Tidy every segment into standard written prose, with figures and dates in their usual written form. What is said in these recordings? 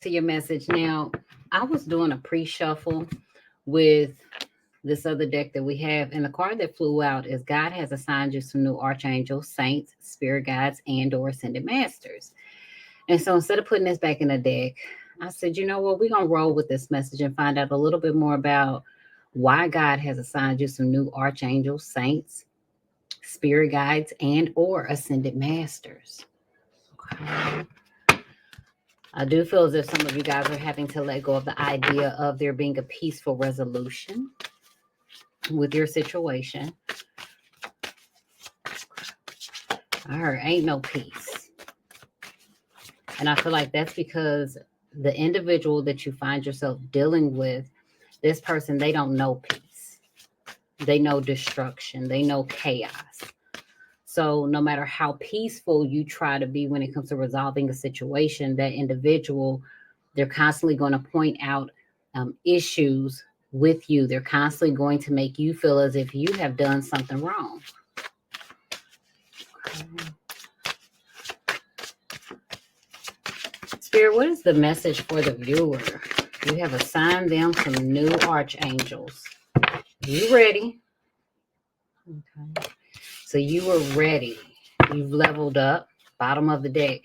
to your message. Now, I was doing a pre-shuffle with this other deck that we have, and the card that flew out is God has assigned you some new archangels, saints, spirit guides, and/or ascended masters. And so instead of putting this back in the deck, I said, you know what, we're gonna roll with this message and find out a little bit more about why God has assigned you some new archangels, saints, spirit guides, and/or ascended masters. Okay. I do feel as if some of you guys are having to let go of the idea of there being a peaceful resolution with your situation. I heard ain't no peace. And I feel like that's because the individual that you find yourself dealing with, this person, they don't know peace. They know destruction. They know chaos. So no matter how peaceful you try to be when it comes to resolving a situation, that individual, they're constantly going to point out issues with you. They're constantly going to make you feel as if you have done something wrong. Okay. Spirit, what is the message for the viewer? You have assigned them some new archangels. You ready? Okay. So you were ready. You've leveled up. Bottom of the deck.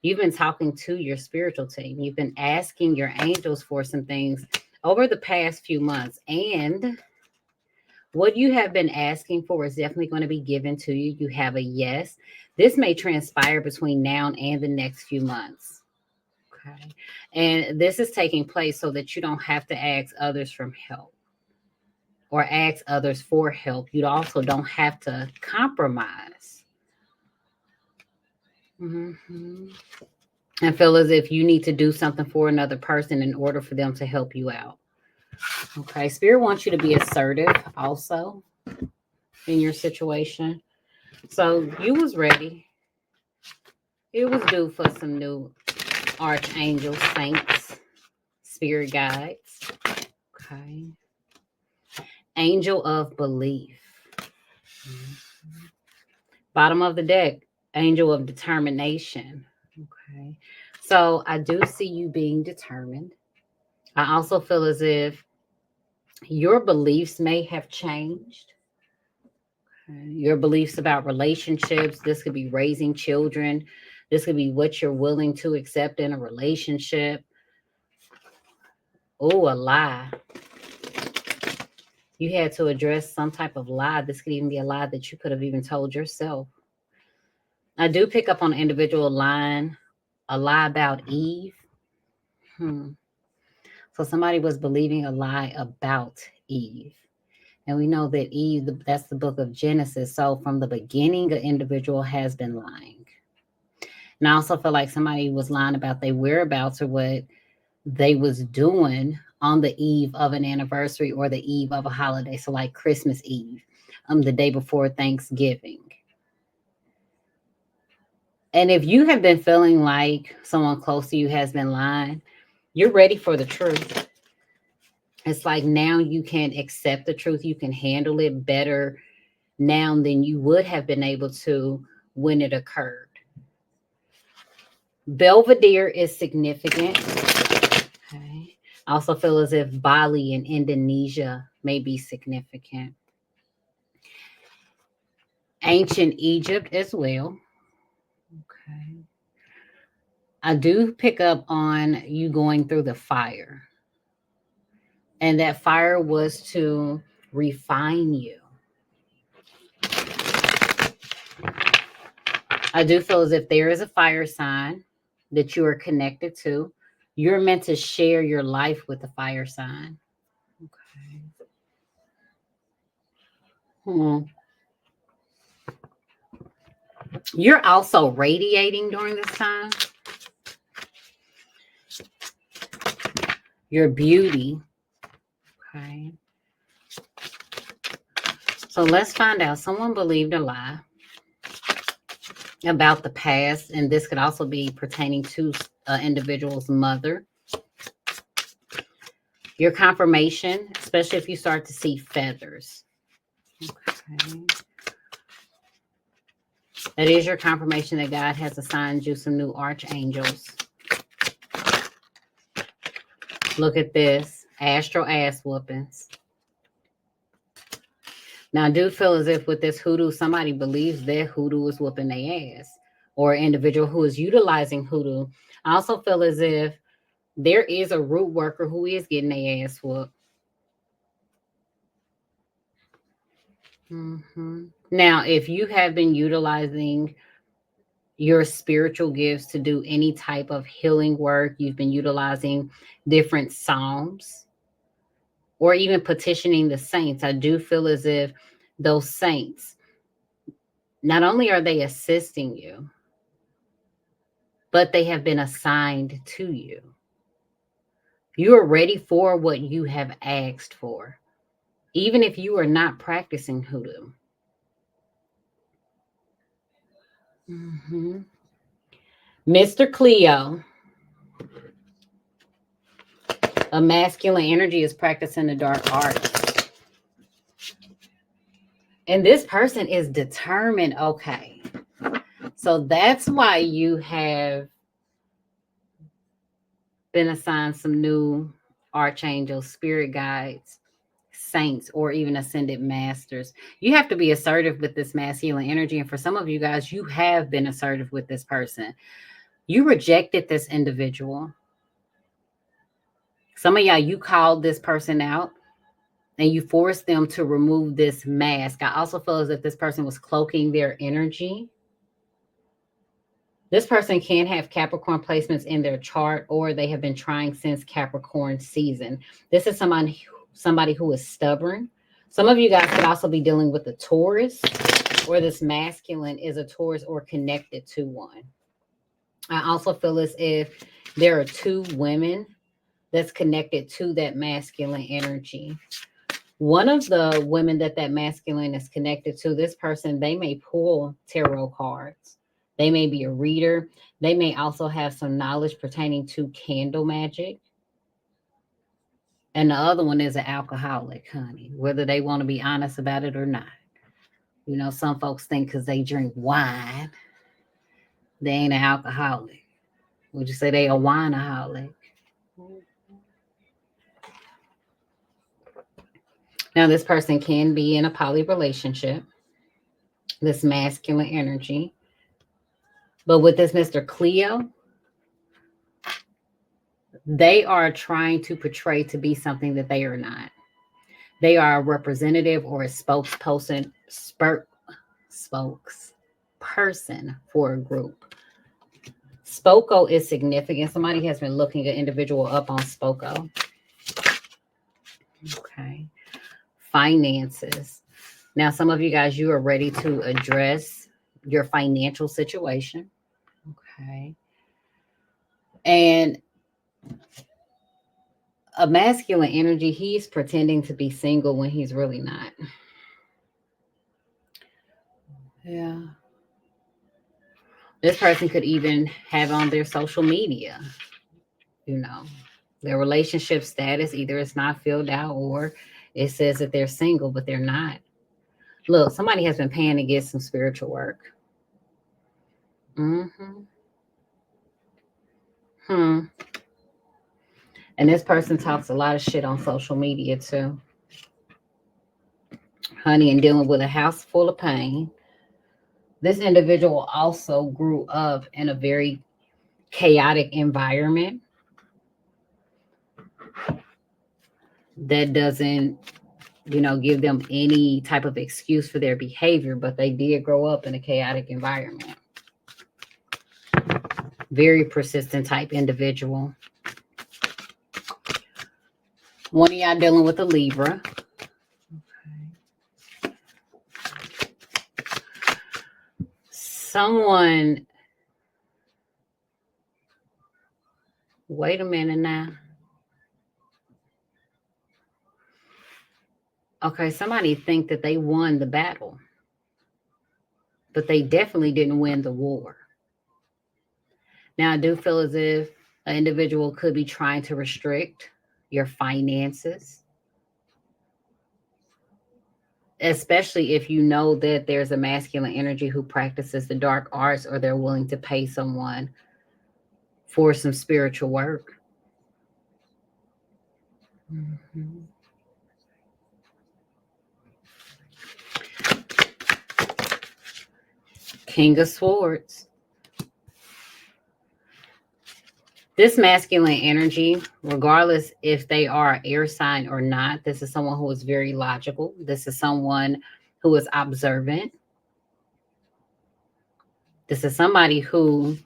You've been talking to your spiritual team. You've been asking your angels for some things over the past few months. And what you have been asking for is definitely going to be given to you. You have a yes. This may transpire between now and the next few months. Okay. And this is taking place so that you don't have to ask others for help or ask others for help. You also don't have to compromise. Mm-hmm. And feel as if you need to do something for another person in order for them to help you out. Okay. Spirit wants you to be assertive also in your situation. So you was ready. It was due for some new archangels, saints, spirit guides. Okay. Angel of belief. Mm-hmm. Bottom of the deck, angel of determination. Okay. So I do see you being determined. I also feel as if your beliefs may have changed. Okay. Your beliefs about relationships. This could be raising children. This could be what you're willing to accept in a relationship. Oh, a lie. You had to address some type of lie. This could even be a lie that you could have even told yourself. I do pick up on an individual line, a lie about Eve. So somebody was believing a lie about Eve. And we know that Eve, that's the book of Genesis. So from the beginning, an individual has been lying. And I also feel like somebody was lying about their whereabouts or what they was doing on the eve of an anniversary or the eve of a holiday. So like Christmas Eve, the day before Thanksgiving. And if you have been feeling like someone close to you has been lying, you're ready for the truth. It's like now you can accept the truth. You can handle it better now than you would have been able to when it occurred. Belvedere is significant. Okay. I also feel as if Bali in Indonesia may be significant. Ancient Egypt as well. Okay. I do pick up on you going through the fire. And that fire was to refine you. I do feel as if there is a fire sign that you are connected to. You're meant to share your life with the fire sign. Okay. You're also radiating during this time. Your beauty. Okay. So let's find out. Someone believed a lie about the past, and this could also be pertaining to an individual's mother. Your confirmation, especially if you start to see feathers. Okay. That is your confirmation that God has assigned you some new archangels. Look at this. Astral ass whoopings. Now, I do feel as if with this hoodoo, somebody believes that hoodoo is whooping their ass, or an individual who is utilizing hoodoo. I also feel as if there is a root worker who is getting their ass whooped. Now, if you have been utilizing your spiritual gifts to do any type of healing work, you've been utilizing different psalms, or even petitioning the saints, I do feel as if those saints, not only are they assisting you, but they have been assigned to you. You are ready for what you have asked for, even if you are not practicing hoodoo. Mr. Cleo, a masculine energy, is practicing the dark arts. And this person is determined. Okay. So that's why you have been assigned some new archangels, spirit guides, saints, or even ascended masters. You have to be assertive with this masculine energy. And for some of you guys, you have been assertive with this person. You rejected this individual. Some of y'all, you called this person out and you forced them to remove this mask. I also feel as if this person was cloaking their energy. This person can have Capricorn placements in their chart, or they have been trying since Capricorn season. This is somebody who is stubborn. Some of you guys could also be dealing with a Taurus, or this masculine is a Taurus or connected to one. I also feel as if there are two women that's connected to that masculine energy. One of the women that masculine is connected to, this person, they may pull tarot cards. They may be a reader. They may also have some knowledge pertaining to candle magic. And the other one is an alcoholic, honey, whether they want to be honest about it or not. You know, some folks think because they drink wine, they ain't an alcoholic. Would you say they a wineaholic? Now, this person can be in a poly relationship, this masculine energy. But with this Mr. Cleo, they are trying to portray to be something that they are not. They are a representative or a spokesperson for a group. Spoko is significant. Somebody has been looking an individual up on Spoko. Okay. Finances. Now, some of you guys, you are ready to address your financial situation. Okay. And a masculine energy, he's pretending to be single when he's really not. Yeah. This person could even have on their social media, you know, their relationship status. Either it's not filled out or it says that they're single, but they're not. Look, somebody has been paying to get some spiritual work. And this person talks a lot of shit on social media too. Honey, and dealing with a house full of pain. This individual also grew up in a very chaotic environment that doesn't, give them any type of excuse for their behavior, but they did grow up in a chaotic environment. Very persistent type individual. One of y'all dealing with a Libra. Okay. Someone, wait a minute now. Okay, somebody think that they won the battle, but they definitely didn't win the war. Now, I do feel as if an individual could be trying to restrict your finances, especially if you know that there's a masculine energy who practices the dark arts, or they're willing to pay someone for some spiritual work. Mhm. King of Swords. This masculine energy, regardless if they are air sign or not, this is someone who is very logical. This is someone who is observant. This is somebody who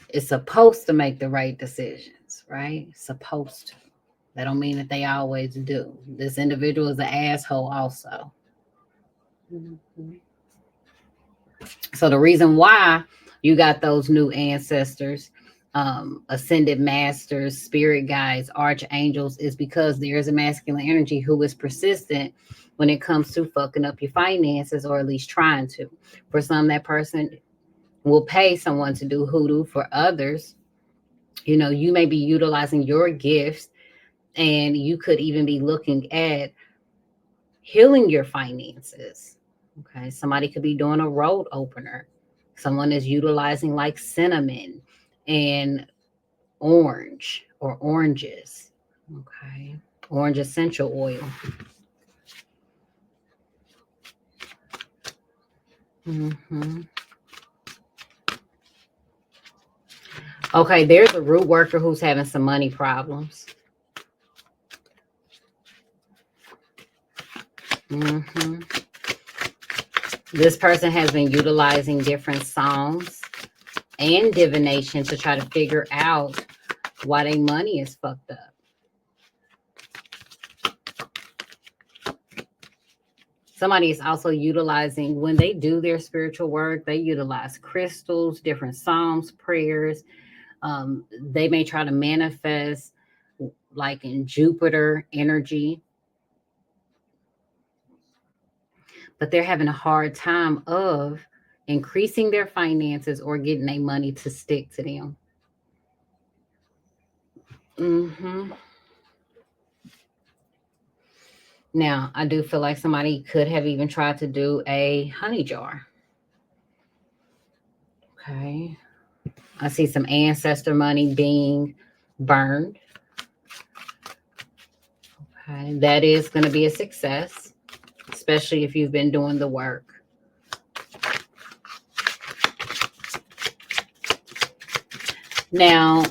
is supposed to make the right decisions, right? Supposed to. That don't mean that they always do. This individual is an asshole also. Mhm. So the reason why you got those new ancestors, ascended masters, spirit guides, archangels, is because there is a masculine energy who is persistent when it comes to fucking up your finances, or at least trying to. For some, that person will pay someone to do hoodoo. For others, you may be utilizing your gifts, and you could even be looking at healing your finances. Okay, somebody could be doing a road opener. Someone is utilizing like cinnamon and orange or oranges. Okay, orange essential oil. Mm-hmm. Okay, there's a root worker who's having some money problems. Mm-hmm. This person has been utilizing different songs and divination to try to figure out why their money is fucked up. Somebody is also utilizing, when they do their spiritual work, they utilize crystals, different psalms, prayers. They may try to manifest like in Jupiter energy, but they're having a hard time of increasing their finances or getting their money to stick to them. Hmm. Now, I do feel like somebody could have even tried to do a honey jar. Okay. I see some ancestor money being burned. Okay. That is going to be a success, especially if you've been doing the work. Now,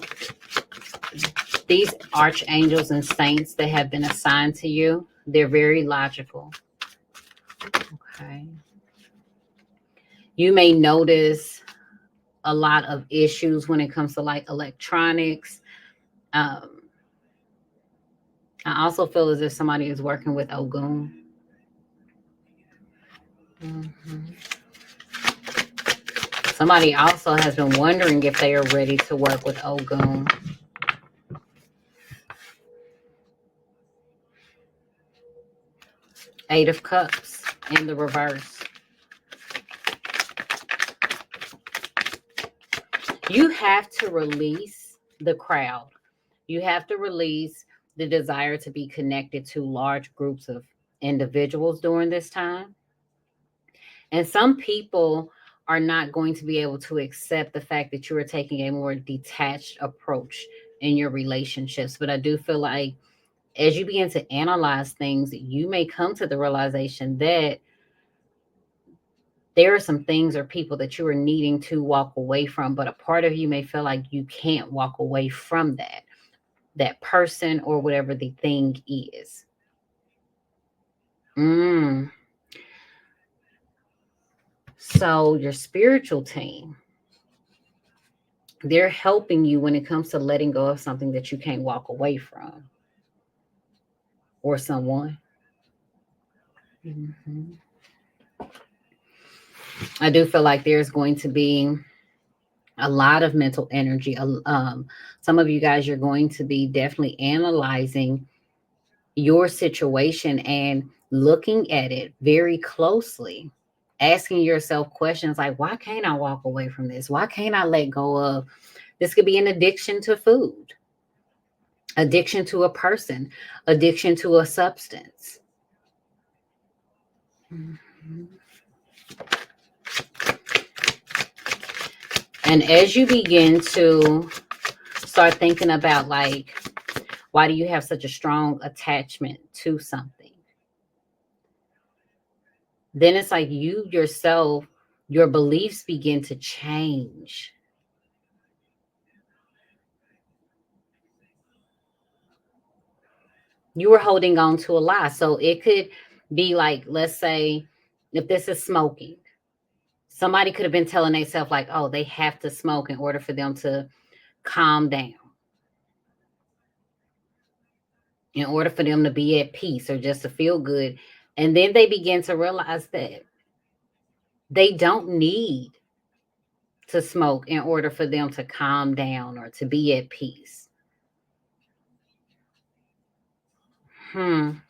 these archangels and saints that have been assigned to you, they're very logical. Okay. You may notice a lot of issues when it comes to like electronics. I also feel as if somebody is working with Ogun. Mm-hmm. Somebody also has been wondering if they are ready to work with Ogun. Eight of Cups in the reverse. You have to release the crowd. You have to release the desire to be connected to large groups of individuals during this time. And some people are not going to be able to accept the fact that you are taking a more detached approach in your relationships. But I do feel like as you begin to analyze things, you may come to the realization that there are some things or people that you are needing to walk away from, but a part of you may feel like you can't walk away from that person or whatever the thing is. So your spiritual team, they're helping you when it comes to letting go of something that you can't walk away from, or someone. Mm-hmm. I do feel like there's going to be a lot of mental energy. Some of you guys, you're going to be definitely analyzing your situation and looking at it very closely, asking yourself questions like, why can't I walk away from this? Why can't I let go of this? Could be an addiction to food, addiction to a person, addiction to a substance. Mm-hmm. And as you begin to start thinking about like, Why do you have such a strong attachment to something? Then it's like you yourself, your beliefs begin to change. You were holding on to a lie. So it could be like, let's say, if this is smoking, somebody could have been telling themselves, like, oh, they have to smoke in order for them to calm down, in order for them to be at peace or just to feel good. And then they begin to realize that they don't need to smoke in order for them to calm down or to be at peace. I'm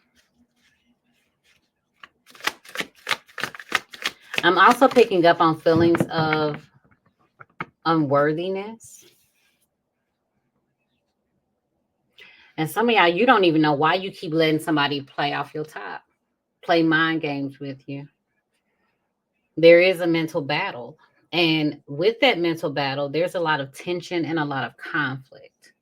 also picking up on feelings of unworthiness. And some of y'all, you don't even know why you keep letting somebody play off your top, play mind games with you. There is a mental battle. And with that mental battle, there's a lot of tension and a lot of conflict.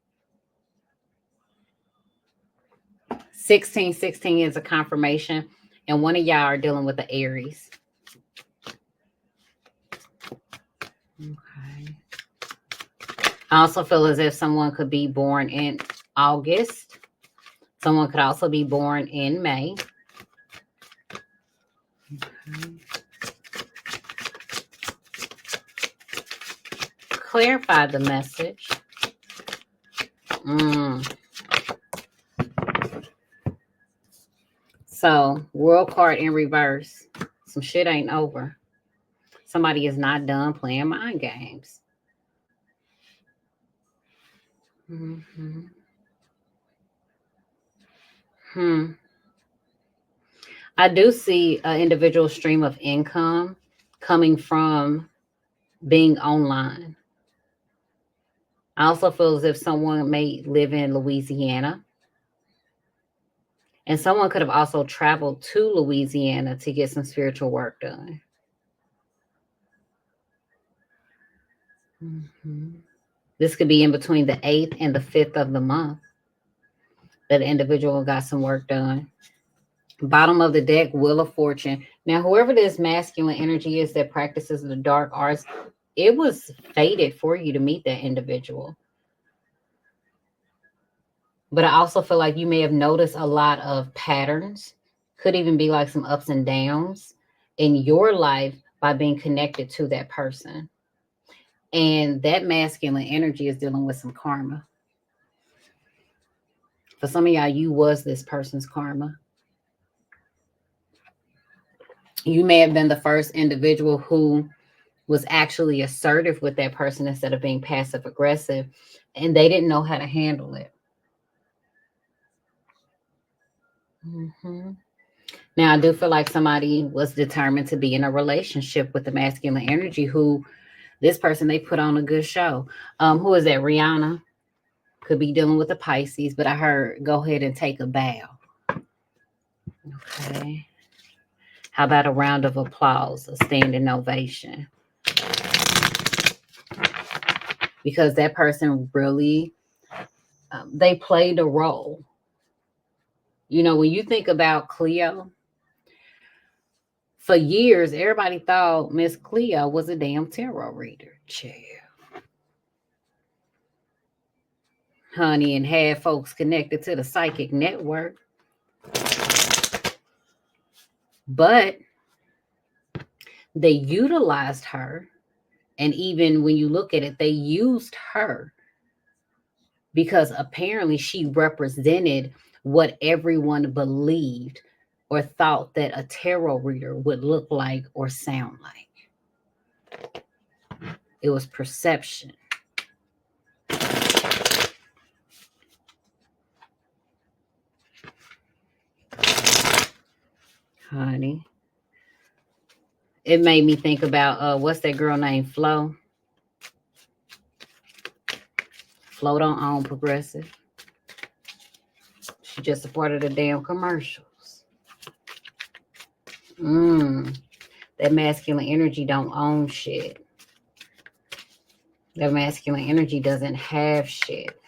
1616 is a confirmation, and one of y'all are dealing with the Aries. Okay. I also feel as if someone could be born in August. Someone could also be born in May. Okay. Clarify the message. So, World card in reverse. Some shit ain't over. Somebody is not done playing mind games. I do see an individual stream of income coming from being online. I also feel as if someone may live in Louisiana. And someone could have also traveled to Louisiana to get some spiritual work done. This could be in between the 8th and the 5th of the month that the individual got some work done. Bottom of the deck, Wheel of Fortune. Now, whoever this masculine energy is that practices the dark arts, it was fated for you to meet that individual. But I also feel like you may have noticed a lot of patterns, could even be like some ups and downs in your life by being connected to that person. And that masculine energy is dealing with some karma. For some of y'all, you was this person's karma. You may have been the first individual who was actually assertive with that person instead of being passive aggressive, and they didn't know how to handle it. Now, I do feel like somebody was determined to be in a relationship with the masculine energy who this person, they put on a good show. Who is that? Rihanna could be dealing with the Pisces, but I heard go ahead and take a bow. Okay. How about a round of applause, a standing ovation? Because that person really, they played a role. You know, when you think about Cleo, for years, everybody thought Miss Cleo was a damn tarot reader. Chill. Honey, and had folks connected to the psychic network. But they utilized her. And even when you look at it, they used her because apparently she represented what everyone believed or thought that a tarot reader would look like or sound like. It was perception. Honey. It made me think about, what's that girl named Flo? Flo don't own Progressive. She just supported the damn commercials. That masculine energy don't own shit. That masculine energy doesn't have shit.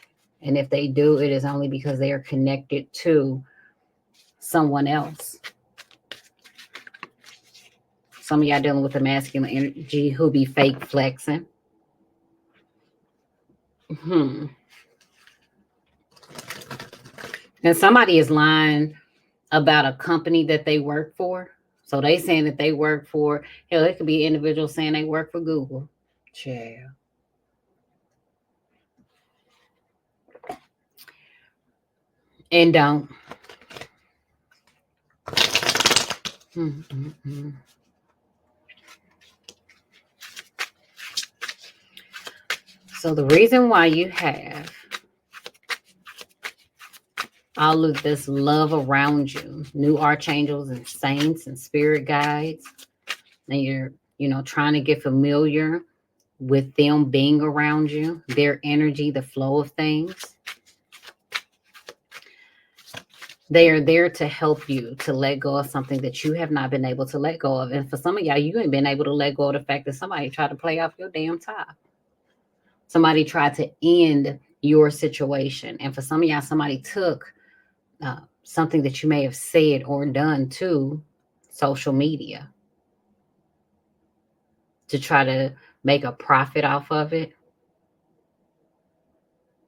And if they do, it is only because they are connected to someone else. Some of y'all dealing with the masculine energy who be fake flexing. And somebody is lying about a company that they work for. So they saying that they work for, hell, it could be an individual saying they work for Google. Child. And don't. So the reason why you have all of this love around you, new archangels and saints and spirit guides, and you're, trying to get familiar with them being around you, their energy, the flow of things. They are there to help you to let go of something that you have not been able to let go of. And for some of y'all, you ain't been able to let go of the fact that somebody tried to play off your damn top. Somebody tried to end your situation. And for some of y'all, somebody took something that you may have said or done to social media to try to make a profit off of it.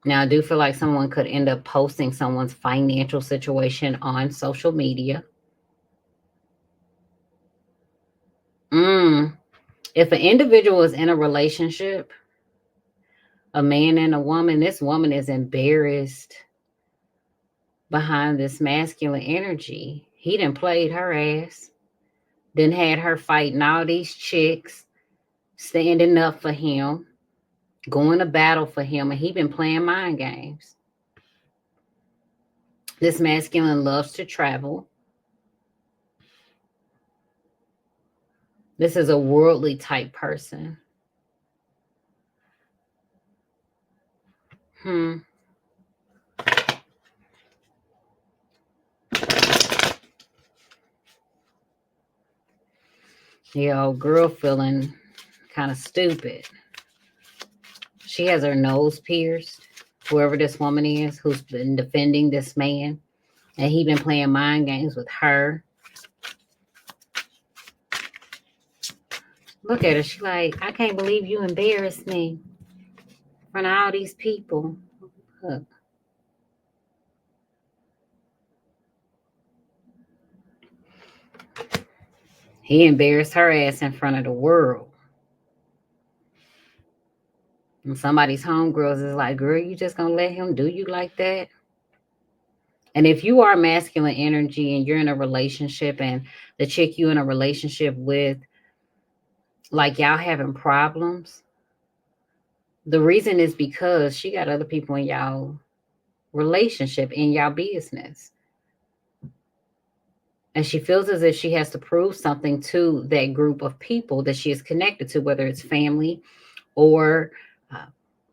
Now, I do feel like someone could end up posting someone's financial situation on social media. If an individual is in a relationship, a man and a woman, this woman is embarrassed behind this masculine energy. He done played her ass, then had her fighting all these chicks, standing up for him, going to battle for him, and he been playing mind games. This masculine loves to travel. This is a worldly type person. Yeah, old girl feeling kind of stupid. She has her nose pierced, whoever this woman is who's been defending this man, and he been playing mind games with her. Look at her. She like, I can't believe you embarrassed me in front of all these people. Look. He embarrassed her ass in front of the world. And somebody's homegirls is like, girl, you just gonna let him do you like that? And if you are masculine energy and you're in a relationship and the chick you in a relationship with, like y'all having problems, the reason is because she got other people in y'all relationship, in y'all business. And she feels as if she has to prove something to that group of people that she is connected to, whether it's family or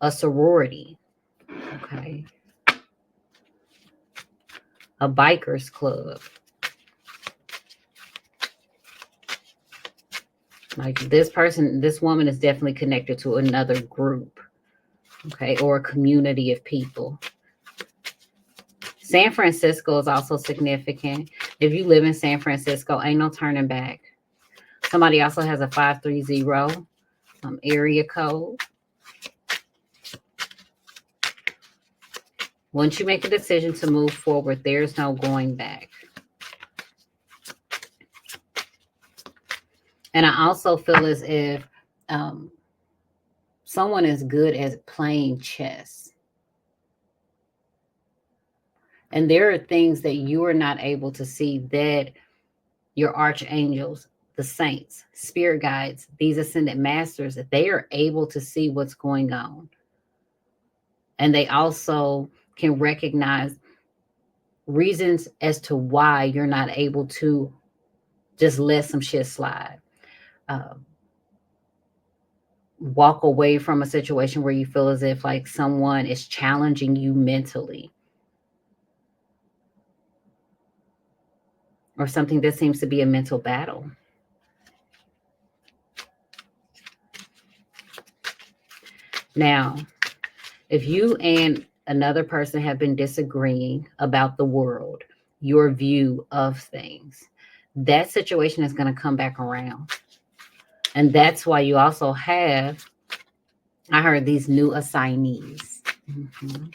a sorority, okay, a biker's club. Like this person, this woman is definitely connected to another group, okay, or a community of people. San Francisco is also significant. If you live in San Francisco, ain't no turning back. Somebody also has a 530 area code. Once you make a decision to move forward, there's no going back. And I also feel as if someone is good at playing chess. And there are things that you are not able to see that your archangels, the saints, spirit guides, these ascended masters, that they are able to see what's going on. And they also can recognize reasons as to why you're not able to just let some shit slide. Walk away from a situation where you feel as if like someone is challenging you mentally. Or something that seems to be a mental battle. Now, if you and another person have been disagreeing about the world, your view of things. That situation is going to come back around. And that's why you also have, I heard, these new assignees. Mhm.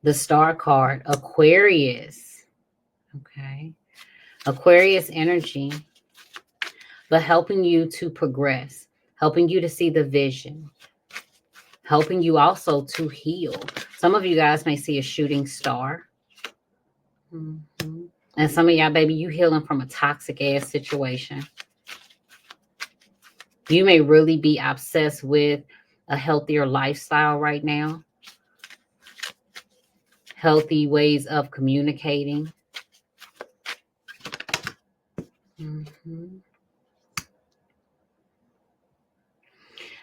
The star card, Aquarius. Okay. Aquarius energy, but helping you to progress, helping you to see the vision, helping you also to heal. Some of you guys may see a shooting star. Mm-hmm. And some of y'all, baby, you healing from a toxic ass situation. You may really be obsessed with a healthier lifestyle right now, healthy ways of communicating. Mm-hmm.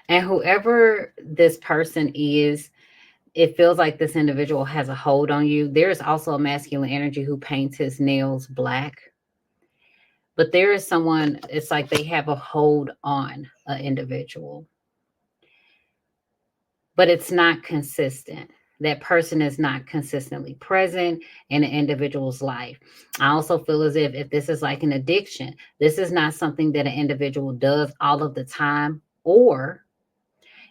And whoever this person is, it feels like this individual has a hold on you. There's also a masculine energy who paints his nails black. But there is someone, it's like they have a hold on an individual. But it's not consistent. That person is not consistently present in an individual's life. I also feel as if this is like an addiction, this is not something that an individual does all of the time. Or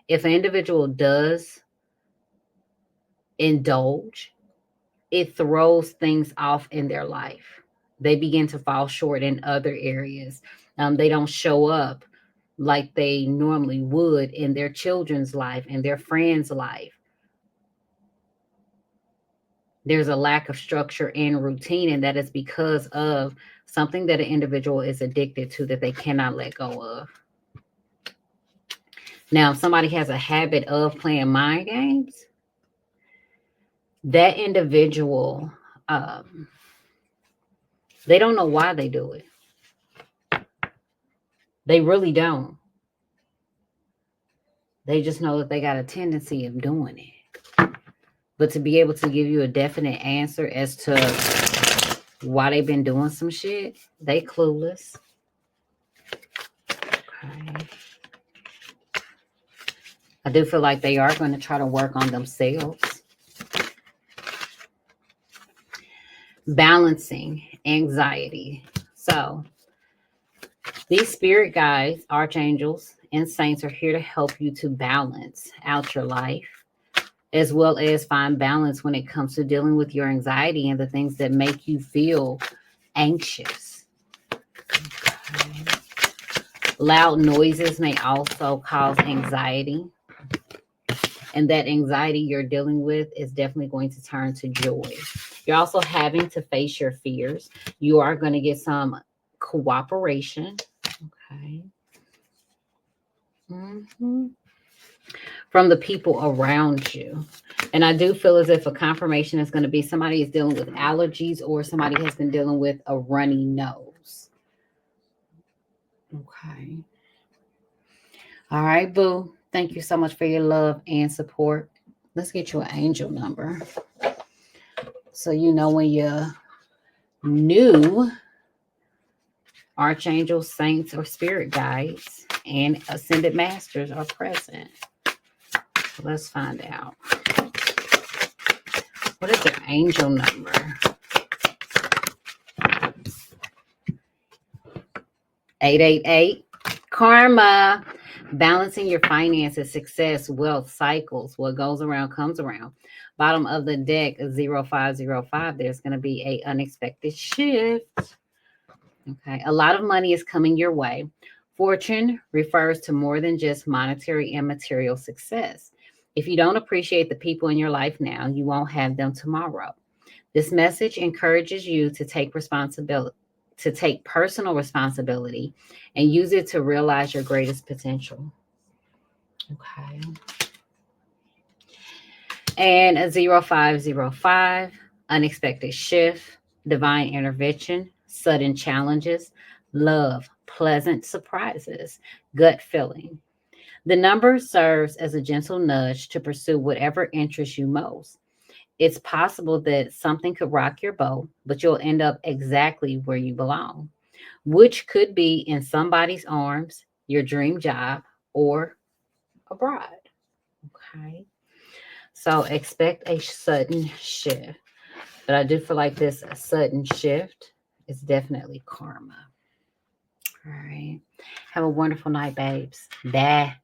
if an individual does indulge, it throws things off in their life. They begin to fall short in other areas. They don't show up like they normally would in their children's life and their friends' life. There's a lack of structure and routine, and that is because of something that an individual is addicted to that they cannot let go of. Now, if somebody has a habit of playing mind games, that individual, they don't know why they do it. They really don't. They just know that they got a tendency of doing it. But to be able to give you a definite answer as to why they've been doing some shit, they clueless. Okay. I do feel like they are going to try to work on themselves. Balancing anxiety. So these spirit guides, archangels, and saints are here to help you to balance out your life, as well as find balance when it comes to dealing with your anxiety and the things that make you feel anxious. Okay. Loud noises may also cause anxiety. And that anxiety you're dealing with is definitely going to turn to joy. You're also having to face your fears. You are going to get some cooperation. Okay. Mm-hmm. From the people around you. And I do feel as if a confirmation is going to be somebody is dealing with allergies or somebody has been dealing with a runny nose. Okay. All right, boo. Thank you so much for your love and support. Let's get you an angel number. So you know when your new archangels, saints, or spirit guides and ascended masters are present. So let's find out. What is their angel number? 888. Karma. Balancing your finances, success, wealth, cycles. What goes around comes around. Bottom of the deck, 0505. There's going to be an unexpected shift. Okay. A lot of money is coming your way. Fortune refers to more than just monetary and material success. If you don't appreciate the people in your life now, you won't have them tomorrow. This message encourages you to take personal responsibility and use it to realize your greatest potential. Okay. And a 0505, unexpected shift, divine intervention, sudden challenges, love, pleasant surprises, gut feeling. The number serves as a gentle nudge to pursue whatever interests you most. It's possible that something could rock your boat, but you'll end up exactly where you belong, which could be in somebody's arms, your dream job, or abroad. Okay. So expect a sudden shift. But I do feel like this sudden shift is definitely karma. All right. Have a wonderful night, babes. Bye.